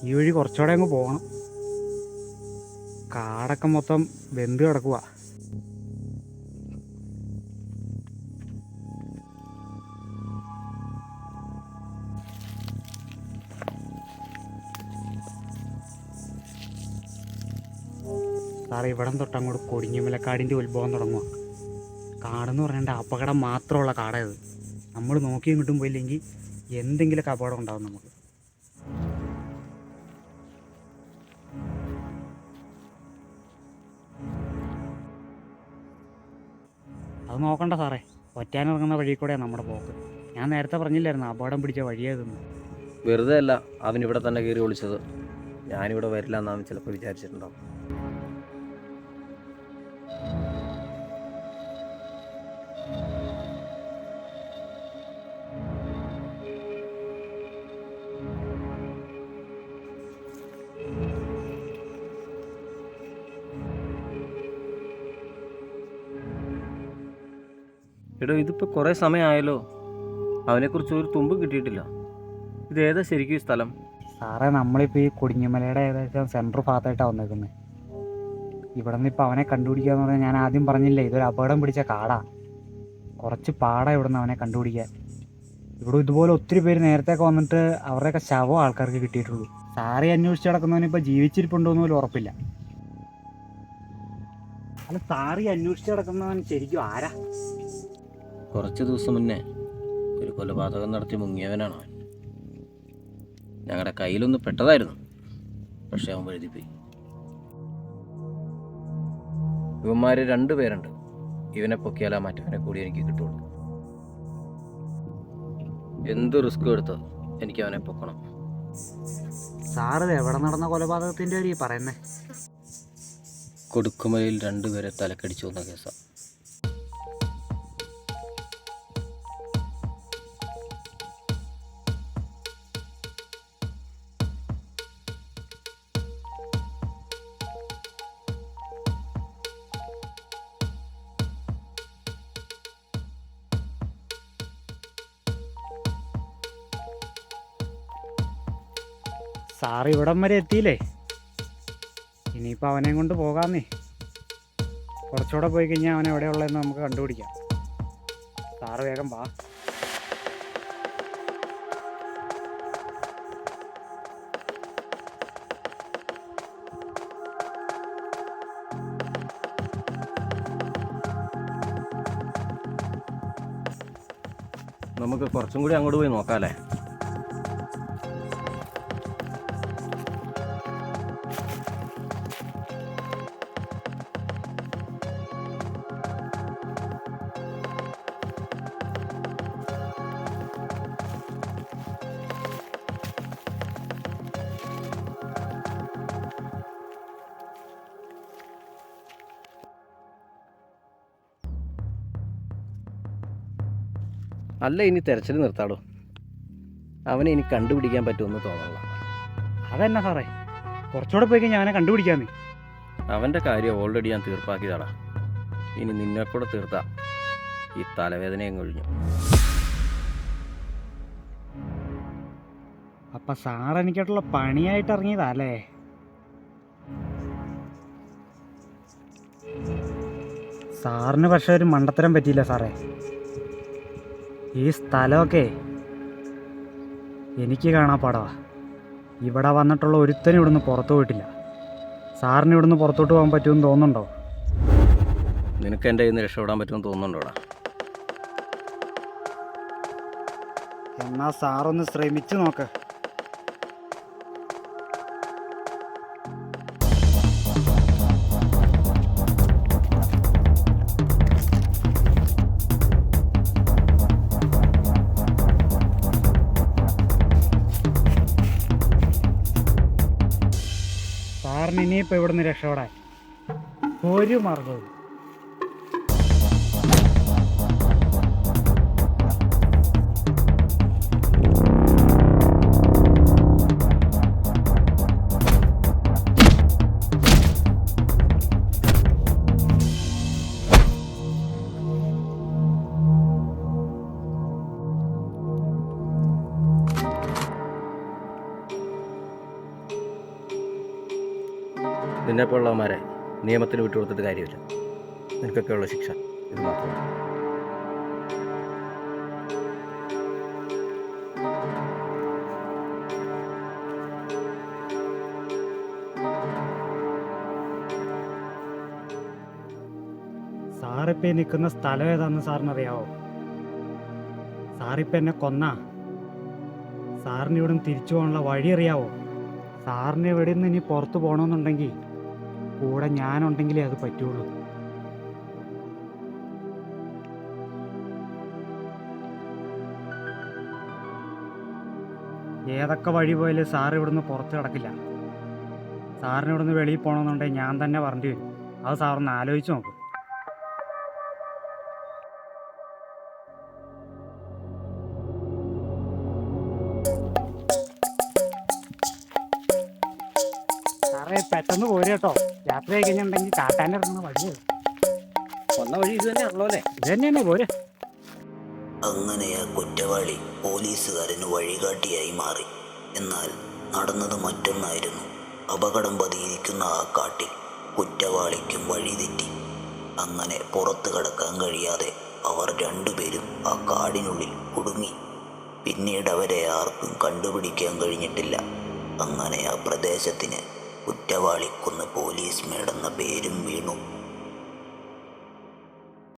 ഈ വഴി കുറച്ചുകൂടെ അങ്ങ് പോകണം. കാടൊക്കെ മൊത്തം വെന്ത് കിടക്കുക. സാറേ, ഇവിടം തൊട്ടങ്ങോട്ട് കൊടിഞ്ഞിമലക്കാടിൻ്റെ ഉത്ഭവം തുടങ്ങുക. കാടെന്ന് പറഞ്ഞാൽ അപകടം മാത്രമുള്ള കാടായത്. നമ്മൾ നോക്കി ഇങ്ങോട്ടും പോയില്ലെങ്കിൽ എന്തെങ്കിലുമൊക്കെ അപകടം ഉണ്ടാകും നമുക്ക്. അത് നോക്കണ്ട സാറേ, ഒറ്റാനിറങ്ങുന്ന വഴി കൂടെയാണ് നമ്മുടെ പോക്ക്. ഞാൻ നേരത്തെ പറഞ്ഞില്ലായിരുന്നു അപകടം പിടിച്ച വഴിയായതെന്ന്. വെറുതെ അല്ല അവൻ ഇവിടെ തന്നെ കയറി വിളിച്ചത്. ഞാനിവിടെ വരില്ല എന്നാണ് ചിലപ്പോൾ വിചാരിച്ചിട്ടുണ്ടാവും. എടോ, ഇതിപ്പോൾ കുറേ സമയമായല്ലോ, അവനെക്കുറിച്ച് ഒരു തുമ്പ് കിട്ടിയിട്ടില്ല. ഇതേതാ ശരിക്കും ഈ സ്ഥലം? സാറേ, നമ്മളിപ്പോൾ ഈ കൊടിഞ്ഞിമലയുടെ ഏകദേശം സെൻട്രൽ ഭാഗത്തായിട്ടാണ് വന്നേക്കുന്നത്. ഇവിടെ നിന്ന് ഇപ്പോൾ അവനെ കണ്ടുപിടിക്കുക എന്ന് പറഞ്ഞാൽ, ഞാൻ ആദ്യം പറഞ്ഞില്ലേ, ഇതൊരു അപകടം പിടിച്ച കാടാ. കുറച്ച് പാടാണ് ഇവിടെ നിന്ന് അവനെ കണ്ടുപിടിക്കാൻ. ഇവിടെ ഇതുപോലെ ഒത്തിരി പേര് നേരത്തെയൊക്കെ വന്നിട്ട് അവരുടെയൊക്കെ ശവം ആൾക്കാർക്ക് കിട്ടിയിട്ടുള്ളൂ. സാറി അന്വേഷിച്ച് നടക്കുന്നവനിപ്പോൾ ജീവിച്ചിരിപ്പുണ്ടോയെന്ന് പോലും ഉറപ്പില്ല. അല്ല, സാറി അന്വേഷിച്ച് നടക്കുന്നവൻ ശരിക്കും ആരാ? കുറച്ച് ദിവസം മുന്നേ ഒരു കൊലപാതകം നടത്തി മുങ്ങിയവനാണ് അവൻ. ഞങ്ങളുടെ കയ്യിലൊന്ന് പെട്ടതായിരുന്നു, പക്ഷെ അവൻ വഴുതിപ്പോയി. ഇവന്മാർ 2 പേരുണ്ട്. ഇവനെ പൊക്കിയാലാ മറ്റവനെ കൂടി എനിക്ക് കിട്ടുള്ളൂ. എന്ത് റിസ്ക് എടുത്തോ എനിക്ക് അവനെ പൊക്കണം. സാറ് എവിടെ നടന്ന കൊലപാതകത്തിൻ്റെ കാര്യം പറയുന്നേ? കൊടുക്കുമലയിൽ 2 പേരെ തലക്കടിച്ചു വന്ന കേസാണ്. സാറ് ഇവിടം വരെ എത്തിയില്ലേ? ഇനിയിപ്പോൾ അവനെയും കൊണ്ട് പോകാമെന്നേ. കുറച്ചുകൂടെ പോയി കഴിഞ്ഞാൽ അവൻ എവിടെയുള്ളതെന്ന് നമുക്ക് കണ്ടുപിടിക്കാം. സാറ് വേഗം വാ. നമുക്ക് കുറച്ചും കൂടി അങ്ങോട്ട് പോയി നോക്കാമല്ലേ? അല്ല, ഇനി തെരച്ചിൽ നിർത്താടോ. അവനെ ഇനി കണ്ടുപിടിക്കാൻ പറ്റുമെന്ന് തോന്നണം. അതെന്നാ സാറേ, കുറച്ചുകൂടെ പോയി കഴിഞ്ഞാൽ അവനെ കണ്ടുപിടിക്കാമെന്നേ. അവൻ്റെ കാര്യം ഓൾറെഡി ഞാൻ തീർപ്പാക്കിയതാടാ. ഇനി നിന്നെ കൂടെ തീർത്താ ഈ തലവേദനയും കഴിഞ്ഞു. അപ്പം സാർ എനിക്കായിട്ടുള്ള പണിയായിട്ട് ഇറങ്ങിയതാ അല്ലേ? സാറിന് പക്ഷേ ഒരു മണ്ടത്തരം പറ്റിയില്ല സാറേ. ഈ സ്ഥലമൊക്കെ എനിക്ക് കാണാൻ പാടവാ. ഇവിടെ വന്നിട്ടുള്ള ഒരുത്തനും ഇവിടുന്ന് പുറത്തു പോയിട്ടില്ല. സാറിന് ഇവിടുന്ന് പുറത്തോട്ട് പോകാൻ പറ്റുമെന്ന് തോന്നുന്നുണ്ടോ? നിനക്ക് എൻ്റെ കയ്യിൽ നിന്ന് രക്ഷപ്പെടാൻ പറ്റുമെന്ന് തോന്നുന്നുണ്ടോടാ? എന്നാൽ സാറൊന്ന് ശ്രമിച്ചു നോക്ക്. സാറിന് ഇനിയിപ്പോൾ ഇവിടുന്ന് രക്ഷപ്പെടാൻ ഒരു മാർഗവും. നിന്നെപ്പോലുള്ളവന്മാരെ നിയമത്തിന് വിട്ടുകൊടുത്തിട്ട് കാര്യമില്ല. നിനക്കൊക്കെയുള്ള ശിക്ഷ ഇത് മാത്രമേ. സാറിപ്പോൾ നിൽക്കുന്ന സ്ഥലം ഏതാണെന്ന് സാറിനറിയാവോ? സാറിപ്പോൾ എന്നെ കൊന്ന സാറിന് ഇവിടെ നിന്ന് തിരിച്ചു പോകാനുള്ള വഴി അറിയാവോ? സാറിന് ഇവിടെ നിന്ന് ഇനി പുറത്ത് പോകണമെന്നുണ്ടെങ്കിൽ കൂടെ ഞാനുണ്ടെങ്കിലേ അത് പറ്റുള്ളൂ. ഏതൊക്കെ വഴി പോയാലും സാർ ഇവിടുന്ന് പുറത്ത് കിടക്കില്ല. സാറിന് ഇവിടുന്ന് വെളിയിൽ പോകണമെന്നുണ്ടെങ്കിൽ ഞാൻ തന്നെ പറഞ്ഞിട്ട് വരും. അത് സാറൊന്ന് ആലോചിച്ച് നോക്കും. സാറേ പെട്ടെന്ന് പോരും കേട്ടോ. രാത്രി ആയി കഴിഞ്ഞിട്ടുണ്ടെങ്കിൽ കാട്ടാൻ്റെ ഇറങ്ങുന്ന വഴിയാണ്. വന്ന വഴി ഇത് തന്നെയാണല്ലോ അല്ലേ? ഇത് തന്നെയാണ് പോര്. അങ്ങനെ ആ കുറ്റവാളി പോലീസുകാരന് വഴികാട്ടിയായി മാറി. എന്നാൽ നടന്നത് മറ്റൊന്നായിരുന്നു. അപകടം പതിയിരിക്കുന്ന ആ കാട്ടിൽ കുറ്റവാളിക്കും വഴിതെറ്റി. അങ്ങനെ പുറത്തു കടക്കാൻ കഴിയാതെ അവർ രണ്ടുപേരും ആ കാടിനുള്ളിൽ കുടുങ്ങി. പിന്നീട് അവരെ ആർക്കും കണ്ടുപിടിക്കാൻ കഴിഞ്ഞിട്ടില്ല. അങ്ങനെ ആ പ്രദേശത്തിന് കുറ്റവാളിക്കൊന്ന് പോലീസ് മേടെന്ന പേരും വീണു.